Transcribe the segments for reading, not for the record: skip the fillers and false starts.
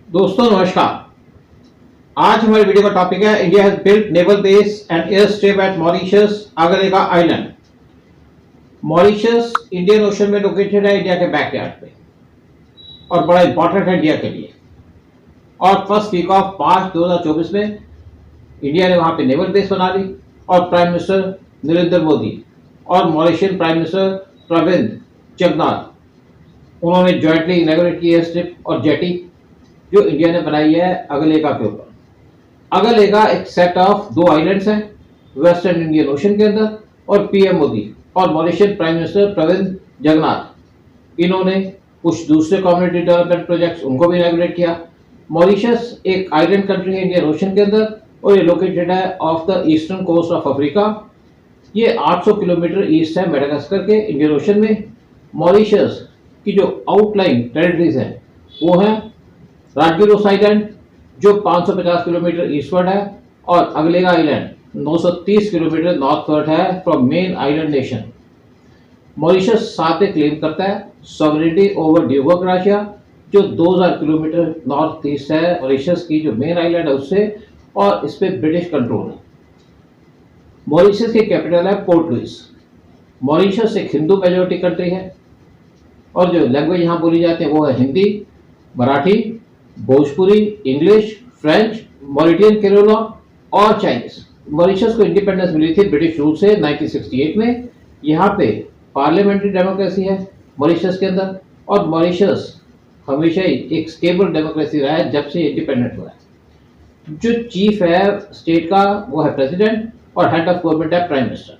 दोस्तों नमस्कार। आज हमारे वीडियो का टॉपिक है India has built naval base and air strip at Mauritius Agalega island. Mauritius Indian Ocean में लोकेटेड है, इंडिया के बैकयार्ड पे, और बड़ा इंपॉर्टेंट है इंडिया के लिए। और फर्स्ट वीक ऑफ मार्च 2024 में इंडिया ने वहां पे नेवल बेस बना ली और प्राइम मिनिस्टर नरेंद्र मोदी और Mauritian prime minister Pravind Jagannath उन्होंने ज्वाइंटली इनॉग्रेट की एयर स्ट्रिप और जेटी जो इंडिया ने बनाई है अगलेगा के ऊपर। अगलेगा एक सेट ऑफ दो आइलैंड्स हैं वेस्टर्न इंडियन ओशन के अंदर, और पीएम मोदी और Mauritian prime minister Pravind Jagannath इन्होंने कुछ दूसरे कम्युनिटी डेवलपमेंट प्रोजेक्ट्स उनको भी इनॉग्रेट किया। मॉरिशस एक आइलैंड कंट्री है इंडियन ओशन के अंदर और ये लोकेटेड है off the eastern coast of Africa. ये 800 किलोमीटर ईस्ट है मेडागास्कर के इंडियन ओशन में। मॉरिशस की जो आउटलाइन टेरिटरीज हैं वो है राजगिरोस आइलैंड जो 550 किलोमीटर ईस्टवर्ड है, और अगलेगा आइलैंड 930 किलोमीटर नॉर्थवर्ड है from main island nation. Mauritius साथ में क्लेम करता है सॉवरेनिटी ओवर ड्यूबर्ग राशिया जो 2000 किलोमीटर नॉर्थ ईस्ट है मॉरिशस की जो मेन आइलैंड है उससे, और इस पे ब्रिटिश कंट्रोल है। मॉरिशस की कैपिटल है पोर्ट लुइस। मॉरिशस एक हिंदू मेजोरिटी कंट्री है और जो लैंग्वेज यहाँ बोली जाती है वो है हिंदी, मराठी, भोजपुरी, इंग्लिश, फ्रेंच, मॉरिटियन केरोला और चाइनीज। मॉरिशस को इंडिपेंडेंस मिली थी ब्रिटिश रूल से 1968 में। यहाँ पे पार्लियामेंट्री डेमोक्रेसी है मॉरिशस के अंदर, और मॉरिशस हमेशा ही एक स्टेबल डेमोक्रेसी रहा है जब से इंडिपेंडेंट हुआ है। जो चीफ है स्टेट का वो है प्रेसिडेंट और हेड ऑफ गवर्नमेंट है प्राइम मिनिस्टर।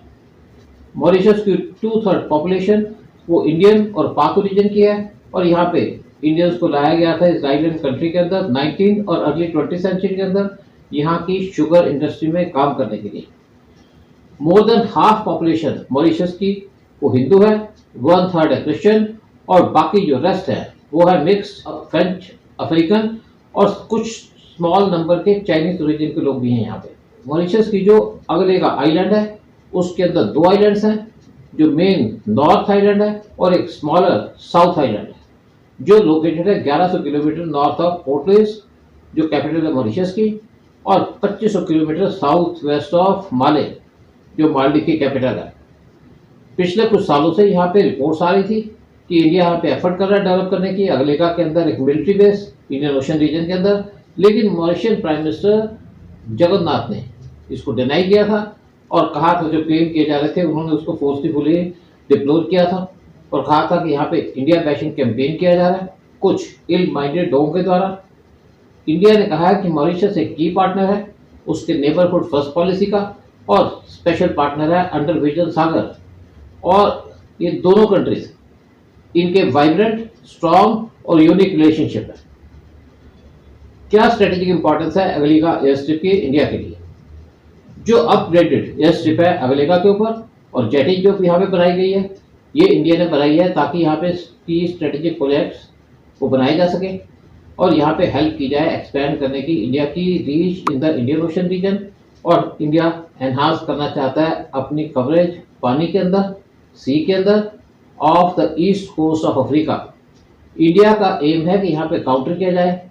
मॉरिशस की 2/3 पॉपुलेशन वो इंडियन और पाक रीजन की है, और यहाँ पे इंडियंस को लाया गया था इस आइलैंड कंट्री के अंदर 19 और अर्ली 20 सेंचुरी के अंदर यहाँ की शुगर इंडस्ट्री में काम करने के लिए। More than half population Mauritius की वो हिंदू है, 1/3 है क्रिश्चियन, और बाकी जो रेस्ट है वो है मिक्स फ्रेंच अफ्रीकन और कुछ स्मॉल नंबर के चाइनीज ओरिजिन के लोग भी हैं यहाँ पे। मॉरिशस की जो अगलेगा आइलैंड है उसके अंदर दो आइलैंड्स हैं, जो मेन नॉर्थ आइलैंड है और एक स्मॉलर साउथ आइलैंड है जो लोकेटेड है 1100 kilometre north of Port Louis जो कैपिटल है मॉरिशस की, और 2500 kilometre south west of Male जो मालदीव की कैपिटल है। पिछले कुछ सालों से यहाँ पे रिपोर्ट्स आ रही थी कि इंडिया यहाँ पे एफर्ट कर रहा है डेवलप करने की अगलेगा के अंदर एक military base Indian Ocean region के अंदर, लेकिन मॉरिशियन प्राइम मिनिस्टर जगन्नाथ ने इसको डिनाई किया था और कहा था जो क्लेम किए जा रहे थे उन्होंने उसको फोर्सफुली डिप्लोर किया था और कहा था कि यहाँ पे इंडिया बैशिंग कैंपेन किया जा रहा है कुछ इल माइंडेड लोगों के द्वारा। इंडिया ने कहा है कि मॉरिशस एक की पार्टनर है उसके नेबरहुड फर्स्ट पॉलिसी का, और स्पेशल पार्टनर है अंडर विजन सागर, और ये दोनों कंट्रीज इनके वाइब्रेंट स्ट्रॉन्ग और यूनिक रिलेशनशिप है। क्या स्ट्रेटेजिक इंपॉर्टेंस है अगलेगा एयर स्ट्रिप की इंडिया के लिए? जो अपग्रेडेड एयर स्ट्रिप है अगलेगा के ऊपर और जेटी जो यहाँ पे बनाई गई है ये इंडिया ने बनाई है ताकि यहाँ पे की स्ट्रेटेजिक प्रोजेक्ट्स को बनाए जा सके और यहाँ पे हेल्प की जाए एक्सपैंड करने की इंडिया की reach in the Indian Ocean region, और इंडिया एनहांस करना चाहता है अपनी कवरेज पानी के अंदर, सी के अंदर off the east coast of Africa. India का एम है कि यहाँ पे काउंटर किया जाए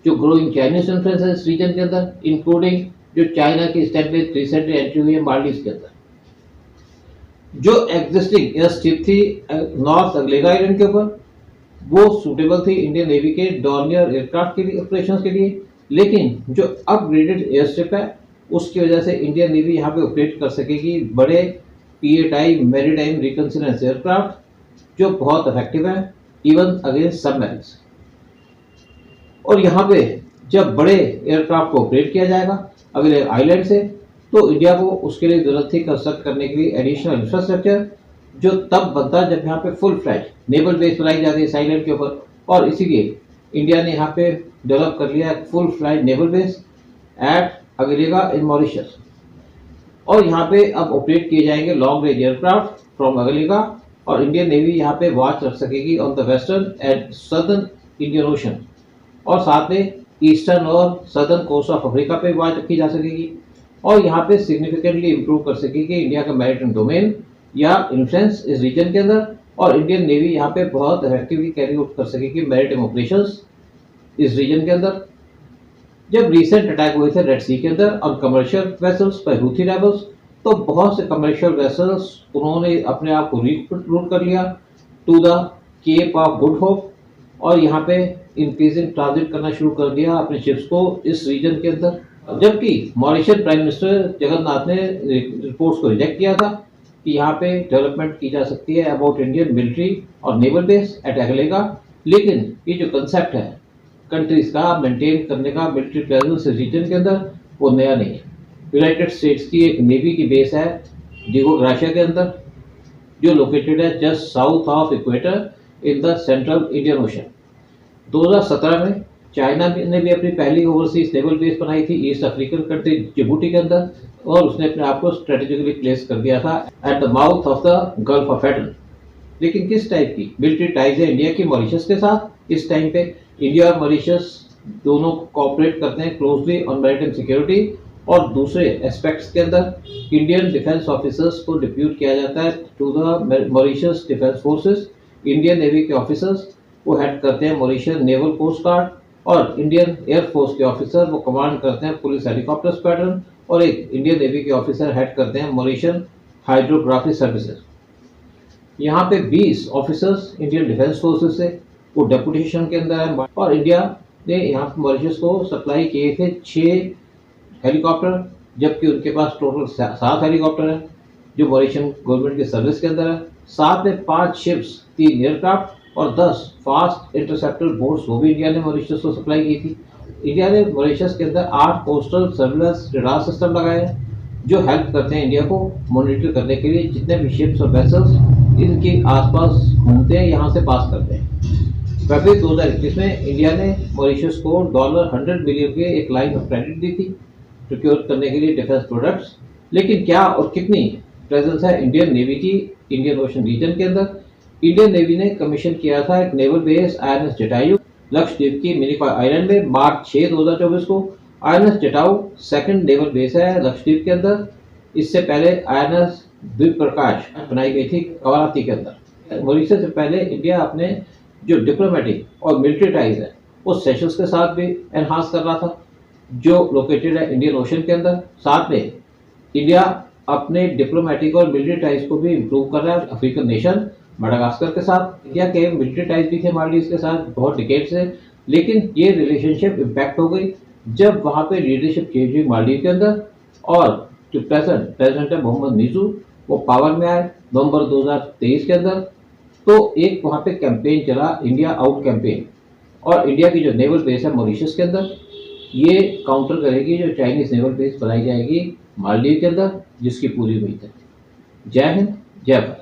जो ग्रोइंग चाइनीज इन्फ्लुएंस है इस रीजन के अंदर, इंक्लूडिंग जो चाइना की स्टेब्लिश रिसेंटली एंट्री हुई है मालदीव के अंदर। जो एग्जिस्टिंग एयर स्ट्रिप थी नॉर्थ अगलेगा आइलैंड के ऊपर वो सूटेबल थी इंडियन नेवी के डॉर्नियर एयरक्राफ्ट के लिए ऑपरेशंस के लिए, लेकिन जो अपग्रेडेड एयर स्ट्रिप है उसकी वजह से इंडियन नेवी यहाँ पे ऑपरेट कर सकेगी बड़े पीएटाई मैरीटाइम रिकन्सिलेंस एयरक्राफ्ट जो बहुत इफेक्टिव है इवन अगेंस्ट सबमरीन्स। और यहाँ पे जब बड़े एयरक्राफ्ट को ऑपरेट किया जाएगा अगले आइलैंड से तो इंडिया को उसके लिए जरूरत थी कंस्ट्रक्ट करने के लिए एडिशनल इंफ्रास्ट्रक्चर जो तब बनता है जब यहाँ पे फुल फ्लैश नेवल बेस बनाई जाती है इस आइलैंड के ऊपर, और इसीलिए इंडिया ने यहाँ पे डेवलप कर लिया full flash naval base at Agalega in Mauritius. और यहाँ पे अब ऑपरेट किए जाएंगे long range aircraft from Agalega, और इंडियन नेवी यहाँ पे वॉच रख सकेगी on the western and southern Indian Ocean, और साथ में ईस्टर्न और सदर्न कोस्ट ऑफ अफ्रीका पे वॉच रखी जा सकेगी, और यहाँ पे सिग्निफिकेंटली इंप्रूव कर सकेगी इंडिया का मैरिटाइम डोमेन या इन्फ्लुएंस इस रीजन के अंदर, और इंडियन नेवी यहाँ पे बहुत इफेक्टिवली कैरी आउट कर सकेगी मैरिटाइम ऑपरेशंस इस रीजन के अंदर। जब रिसेंट अटैक हुए थे रेड सी के अंदर और commercial vessels by Houthi rebels, तो बहुत से कमर्शियल वेसल्स उन्होंने अपने आप को रीरूट कर लिया to the Cape of Good Hope, और यहाँ पे इंक्रीजिंग ट्रांजिट करना शुरू कर दिया अपने शिप्स को इस रीजन के अंदर। जबकि मॉरिशस प्राइम मिनिस्टर जगन्नाथ ने रिपोर्ट्स को रिजेक्ट किया था कि यहाँ पे डेवलपमेंट की जा सकती है अबाउट इंडियन मिलिट्री और नेवल बेस एट अगलेगा, लेकिन ये जो कंसेप्ट है कंट्रीज का मेंटेन करने का मिलिट्री प्रेजेंस रीजन के अंदर, वो नया नहीं है। यूनाइटेड स्टेट्स की एक नेवी की बेस है डिगो ग्राशिया के अंदर, जो लोकेटेड है just south of equator in the central Indian ocean. 2017 में चाइना ने भी अपनी पहली ओवरसीज नेवल बेस बनाई थी ईस्ट अफ्रीकन कंट्री जिबूटी के अंदर, और उसने अपने आप को स्ट्रेटेजिकली प्लेस कर दिया था at the mouth of the gulf of Aden. लेकिन किस टाइप की मिलिट्री टाइज है इंडिया की मॉरिशस के साथ इस टाइम पे? इंडिया और मॉरिशस दोनों कोऑपरेट करते हैं क्लोजली ऑन मैरिटाइम सिक्योरिटी, और दूसरे एस्पेक्ट्स के अंदर इंडियन डिफेंस ऑफिसर्स को डिप्यूट किया जाता है to the Mauritius defence forces. Indian Navy के ऑफिसर्स वो हेड करते हैं मॉरिशस नेवल कोस्ट गार्ड, और इंडियन एयरफोर्स के ऑफिसर वो कमांड करते हैं पुलिस हेलीकॉप्टर स्क्वाड्रन, और एक इंडियन नेवी के ऑफिसर हेड करते हैं मॉरिशस हाइड्रोग्राफी सर्विसेज। यहाँ पे 20 ऑफिसर्स इंडियन डिफेंस फोर्सेस से वो डेपुटेशन के अंदर है, और इंडिया ने यहाँ पे मॉरिशस को सप्लाई किए थे 6 हेलीकॉप्टर, जबकि उनके पास टोटल 7 हेलीकॉप्टर है जो मॉरिशन गवर्नमेंट के सर्विस के अंदर है। साथ में 5 शिप्स, 3 एयरक्राफ्ट और 10 फास्ट इंटरसेप्टर बोट्स वो भी इंडिया ने मॉरिशस को सप्लाई की थी। इंडिया ने मॉरिशस के अंदर 8 कोस्टल सर्विलेंस रडार सिस्टम लगाए हैं जो हेल्प करते हैं इंडिया को मॉनिटर करने के लिए जितने भी शिप्स और वेसल्स इनके आसपास घूमते हैं, यहाँ से पास करते हैं। फरवरी 2021 में इंडिया ने मॉरिशस को $100 बिलियन के एक लाइन ऑफ क्रेडिट दी थी प्रोक्योर करने के लिए डिफेंस प्रोडक्ट्स। लेकिन क्या और कितनी प्रेजेंस है इंडियन नेवी की इंडियन ओशन रीजन के अंदर? इंडियन नेवी ने कमीशन किया था एक naval base INS Jatayu Lakshadweep की मिनिकॉय आइलैंड में मार्च 6, 2024 को। INS Jatayu second naval base है लक्षद्वीप के अंदर। इससे पहले INS द्वीप प्रकाश बनाई गई थी कवारत्ती के अंदर। मॉरिशस से पहले इंडिया अपने जो डिप्लोमेटिक और मिलिट्री टाइज है वो सेशल्स के साथ भी एनहांस कर रहा था जो लोकेटेड है इंडियन ओशन के अंदर। साथ में इंडिया अपने डिप्लोमेटिक और मिलिट्री टाइज को भी इम्प्रूव कर रहा है अफ्रीकन नेशन मडागास्कर के साथ। इंडिया के मिलिट्री टाइज भी थे मालदीव के साथ बहुत डिकेड से, लेकिन ये रिलेशनशिप इम्पैक्ट हो गई जब वहाँ पे लीडरशिप चेंज हुई मालदीव के अंदर, और जो प्रेसिडेंट है मोहम्मद मीजू वो पावर में आए नवंबर 2023 के अंदर। तो एक वहाँ पे कैंपेन चला इंडिया आउट कैंपेन, और इंडिया की जो नेवल बेस है मॉरिशस के अंदर ये काउंटर करेगी जो चाइनीज नेवल बेस बनाई जाएगी मालदीव के अंदर, जिसकी पूरी उम्मीद है। जय हिंद, जय भारत।